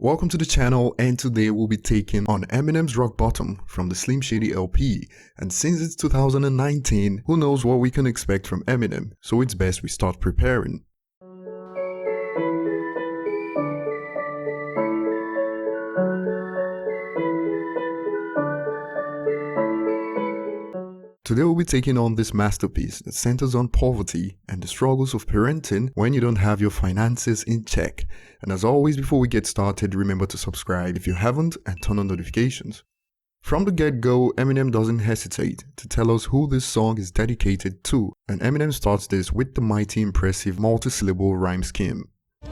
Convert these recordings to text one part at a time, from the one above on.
Welcome to the channel, and today we'll be taking on Eminem's Rock Bottom from the Slim Shady LP. And since it's 2019, who knows what we can expect from Eminem, so it's best we start preparing. Today we'll be taking on this masterpiece that centers on poverty and the struggles of parenting when you don't have your finances in check. And as always, before we get started, remember to subscribe if you haven't and turn on notifications. From the get-go, Eminem doesn't hesitate to tell us who this song is dedicated to, and Eminem starts this with the mighty impressive multi-syllable rhyme scheme.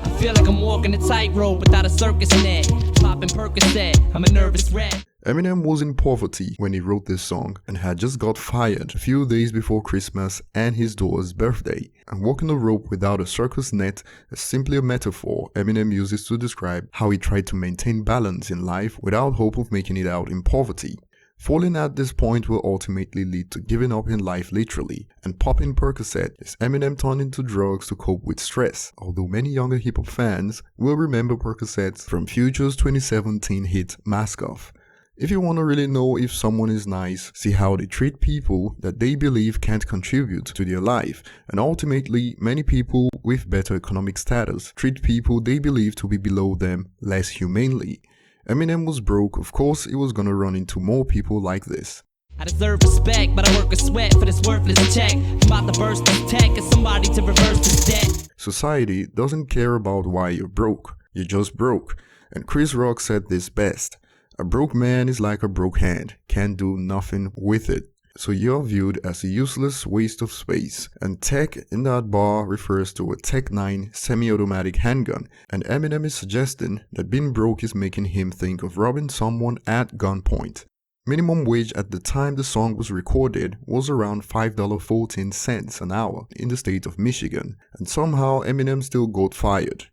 I feel like I'm walking a tightrope without a circus net. Popping Percocet, I'm a nervous wreck. Eminem was in poverty when he wrote this song and had just got fired a few days before Christmas and his daughter's birthday. And walking a rope without a circus net is simply a metaphor Eminem uses to describe how he tried to maintain balance in life without hope of making it out in poverty. Falling at this point will ultimately lead to giving up in life literally, and popping Percocet is Eminem turning to drugs to cope with stress, although many younger hip-hop fans will remember Percocets from Future's 2017 hit Mask Off. If you want to really know if someone is nice, see how they treat people that they believe can't contribute to their life, and ultimately many people with better economic status treat people they believe to be below them less humanely. Eminem was broke, of course he was gonna run into more people like this. I deserve respect, but I work a sweat for this worthless check. I'm about to burst this tech and somebody to reverse this debt. Society doesn't care about why you're broke, you're just broke. And Chris Rock said this best: a broke man is like a broke hand, can't do nothing with it. So you're viewed as a useless waste of space. And tech in that bar refers to a Tech 9 semi-automatic handgun, and Eminem is suggesting that being broke is making him think of robbing someone at gunpoint. Minimum wage at the time the song was recorded was around $5.14 an hour in the state of Michigan, and somehow Eminem still got fired.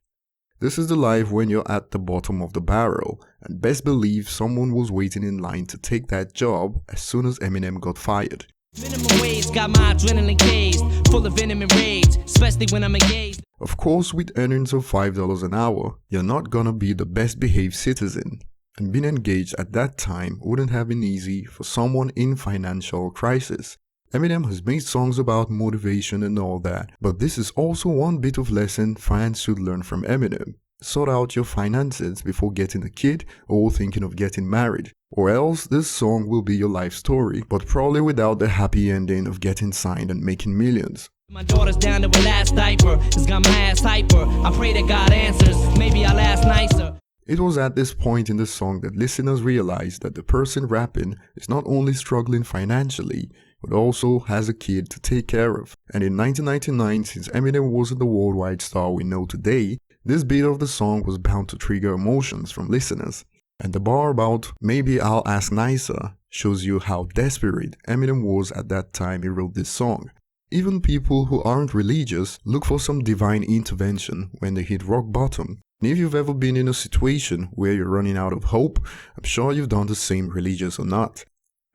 This is the life when you're at the bottom of the barrel, and best believe someone was waiting in line to take that job as soon as Eminem got fired. Minimum wage got my adrenaline caged, full of venom and rage, especially when I'm engaged. Of course, with earnings of $5 an hour, you're not gonna be the best behaved citizen. And being engaged at that time wouldn't have been easy for someone in financial crisis. Eminem has made songs about motivation and all that, but this is also one bit of lesson fans should learn from Eminem. Sort out your finances before getting a kid or thinking of getting married, or else this song will be your life story, but probably without the happy ending of getting signed and making millions. My daughter's down to her last diaper, it's got my ass hyper. I pray that God answers, maybe I'll ask nicer. It was at this point in the song that listeners realized that the person rapping is not only struggling financially, but also has a kid to take care of. And in 1999, since Eminem wasn't the worldwide star we know today, this beat of the song was bound to trigger emotions from listeners. And the bar about "maybe I'll ask nicer" shows you how desperate Eminem was at that time he wrote this song. Even people who aren't religious look for some divine intervention when they hit rock bottom. And if you've ever been in a situation where you're running out of hope, I'm sure you've done the same, religious or not.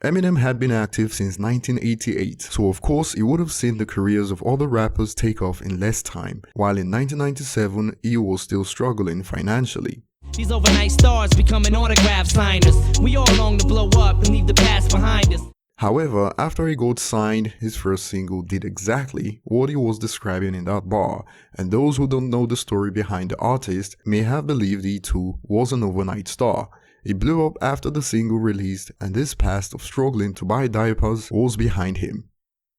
Eminem had been active since 1988, so of course he would have seen the careers of other rappers take off in less time, while in 1997 he was still struggling financially. These overnight stars becoming autograph signers. We all long to blow up and leave the past behind us. However, after he got signed, his first single did exactly what he was describing in that bar, and those who don't know the story behind the artist may have believed he too was an overnight star. He blew up after the single released, and this past of struggling to buy diapers was behind him.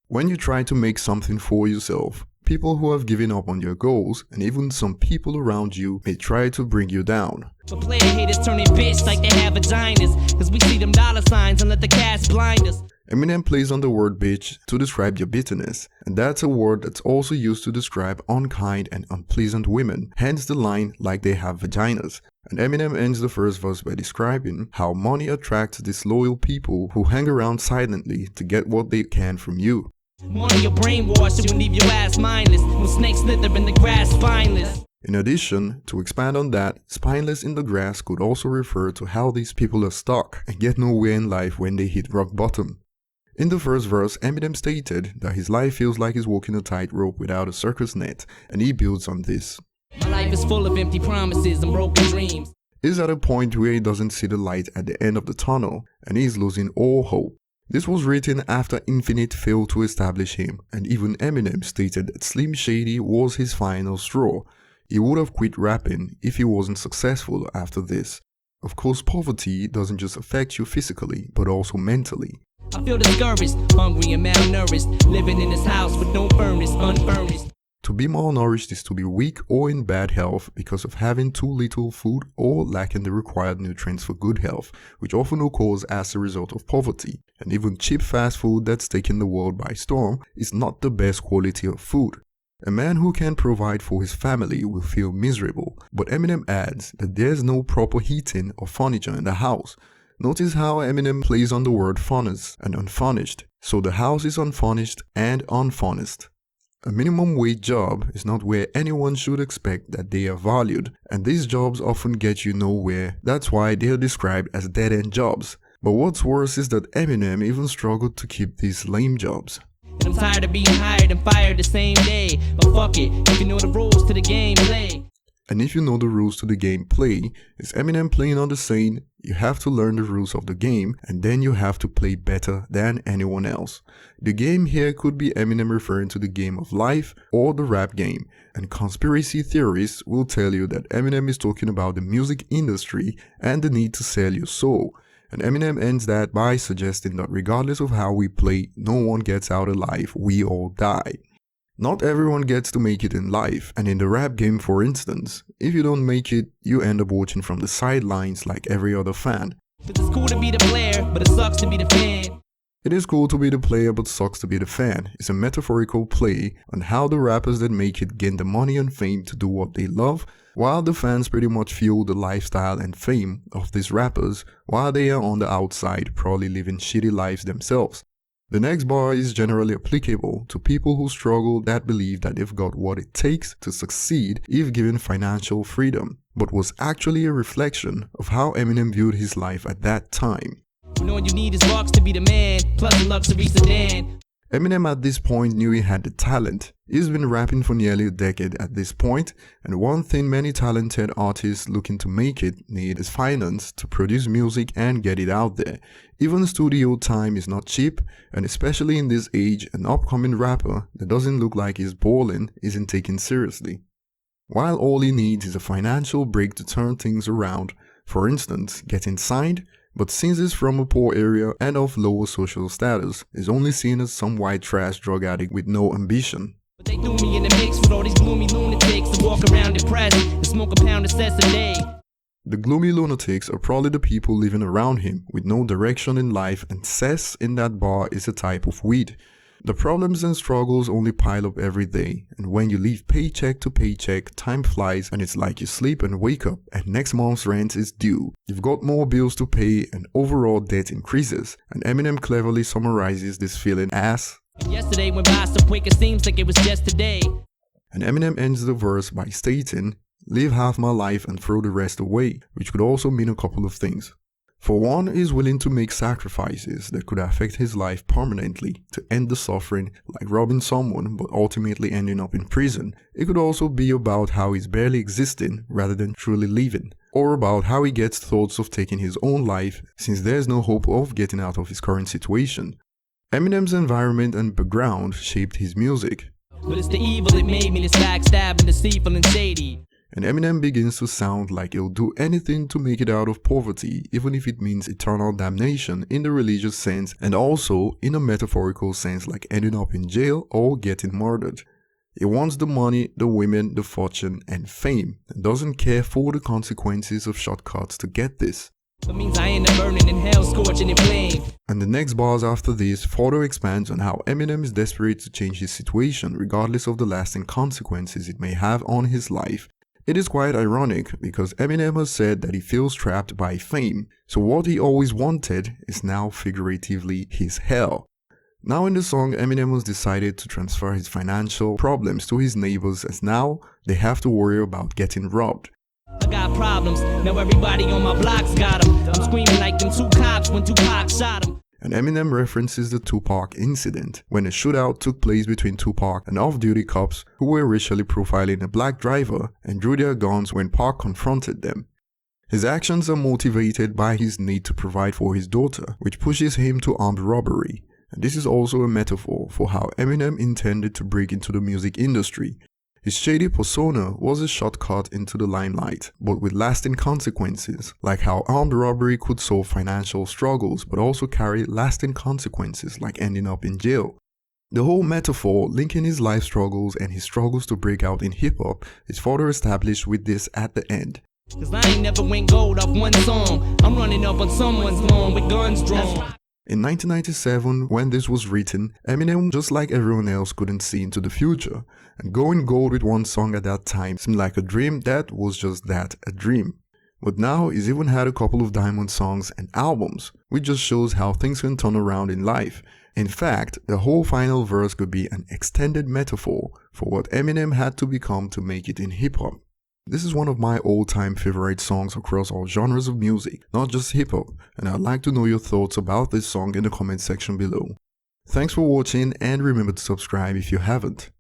When you try to make something for yourself, people who have given up on your goals, and even some people around you, may try to bring you down. But player haters turning bitch like they have vaginas, cause we see them dollar signs and let the cash blind us. Eminem plays on the word bitch to describe your bitterness, and that's a word that's also used to describe unkind and unpleasant women, hence the line "like they have vaginas." And Eminem ends the first verse by describing how money attracts disloyal people who hang around silently to get what they can from you. Money your brainwash, you leave your ass mindless. When snakes slither in the grass, spineless. In addition, to expand on that, spineless in the grass could also refer to how these people are stuck and get nowhere in life when they hit rock bottom. In the first verse, Eminem stated that his life feels like he's walking a tightrope without a circus net, and he builds on this. My life is full of empty promises and broken dreams. He's at a point where he doesn't see the light at the end of the tunnel and he's losing all hope. This was written after Infinite failed to establish him, and even Eminem stated that Slim Shady was his final straw. He would have quit rapping if he wasn't successful after this. Of course, poverty doesn't just affect you physically, but also mentally. I feel discouraged, hungry and malnourished, living in this house with no furnace, unfurnished. To be malnourished is to be weak or in bad health because of having too little food or lacking the required nutrients for good health, which often occurs as a result of poverty. And even cheap fast food that's taken the world by storm is not the best quality of food. A man who can provide for his family will feel miserable, but Eminem adds that there's no proper heating or furniture in the house. Notice how Eminem plays on the word furnace and unfurnished, so the house is unfurnished and unfurnished. A minimum wage job is not where anyone should expect that they are valued, and these jobs often get you nowhere. That's why they are described as dead-end jobs. But what's worse is that Eminem even struggled to keep these lame jobs. And I'm tired of being hired and fired the same day, but fuck it, if you know the rules to the game, play. And if you know the rules to the game play, is Eminem playing on the saying, you have to learn the rules of the game and then you have to play better than anyone else. The game here could be Eminem referring to the game of life or the rap game, and conspiracy theorists will tell you that Eminem is talking about the music industry and the need to sell your soul. And Eminem ends that by suggesting that regardless of how we play, no one gets out alive, we all die. Not everyone gets to make it in life, and in the rap game for instance, if you don't make it, you end up watching from the sidelines like every other fan. It's cool to be the player, but it sucks to be the fan. It is cool to be the player but sucks to be the fan. It's a metaphorical play on how the rappers that make it gain the money and fame to do what they love, while the fans pretty much fuel the lifestyle and fame of these rappers while they are on the outside probably living shitty lives themselves. The next bar is generally applicable to people who struggle that believe that they've got what it takes to succeed if given financial freedom, but was actually a reflection of how Eminem viewed his life at that time. You know what you need is rocks to be the man, plus a luxury sedan. Eminem at this point knew he had the talent. He's been rapping for nearly a decade at this point, and one thing many talented artists looking to make it need is finance to produce music and get it out there. Even studio time is not cheap, and especially in this age, an upcoming rapper that doesn't look like he's balling isn't taken seriously. While all he needs is a financial break to turn things around, for instance, getting signed, but since he's from a poor area and of lower social status, is only seen as some white trash drug addict with no ambition. But they threw me in the mix with all these gloomy lunatics and walk around depressed and smoke a pound of cess a day. The gloomy lunatics are probably the people living around him with no direction in life, and cess in that bar is a type of weed. The problems and struggles only pile up every day, and when you live paycheck to paycheck, time flies and it's like you sleep and wake up and next month's rent is due. You've got more bills to pay and overall debt increases, and Eminem cleverly summarizes this feeling as, yesterday went by so quick it seems like it was just today. And Eminem ends the verse by stating, live half my life and throw the rest away, which could also mean a couple of things. For one, he's willing to make sacrifices that could affect his life permanently to end the suffering, like robbing someone but ultimately ending up in prison. It could also be about how he's barely existing rather than truly living, or about how he gets thoughts of taking his own life since there's no hope of getting out of his current situation. Eminem's environment and background shaped his music. But it's the evil that made me this backstabbing, deceitful and shady. And Eminem begins to sound like he'll do anything to make it out of poverty, even if it means eternal damnation in the religious sense and also in a metaphorical sense like ending up in jail or getting murdered. He wants the money, the women, the fortune, and fame, and doesn't care for the consequences of shortcuts to get this. That means I end up burning in hell, scorching in flame. And the next bars after this further expands on how Eminem is desperate to change his situation regardless of the lasting consequences it may have on his life. It is quite ironic because Eminem has said that he feels trapped by fame, so what he always wanted is now figuratively his hell. Now in the song, Eminem has decided to transfer his financial problems to his neighbors as now they have to worry about getting robbed. I got problems, now everybody on my block's got them. I'm screaming like them two cops when Tupac shot him. And Eminem references the Tupac incident, when a shootout took place between Tupac and off-duty cops who were racially profiling a black driver and drew their guns when Pac confronted them. His actions are motivated by his need to provide for his daughter, which pushes him to armed robbery. And this is also a metaphor for how Eminem intended to break into the music industry. His shady persona was a shortcut into the limelight, but with lasting consequences, like how armed robbery could solve financial struggles but also carry lasting consequences like ending up in jail. The whole metaphor linking his life struggles and his struggles to break out in hip-hop is further established with this at the end. Cause I ain't never went gold off one song. I'm running up on someone's lawn with guns drawn. In 1997, when this was written, Eminem, just like everyone else, couldn't see into the future, and going gold with one song at that time seemed like a dream that was just that, a dream. But now he's even had a couple of diamond songs and albums, which just shows how things can turn around in life. In fact, the whole final verse could be an extended metaphor for what Eminem had to become to make it in hip-hop. This is one of my all-time favorite songs across all genres of music, not just hip-hop, and I'd like to know your thoughts about this song in the comment section below. Thanks for watching and remember to subscribe if you haven't.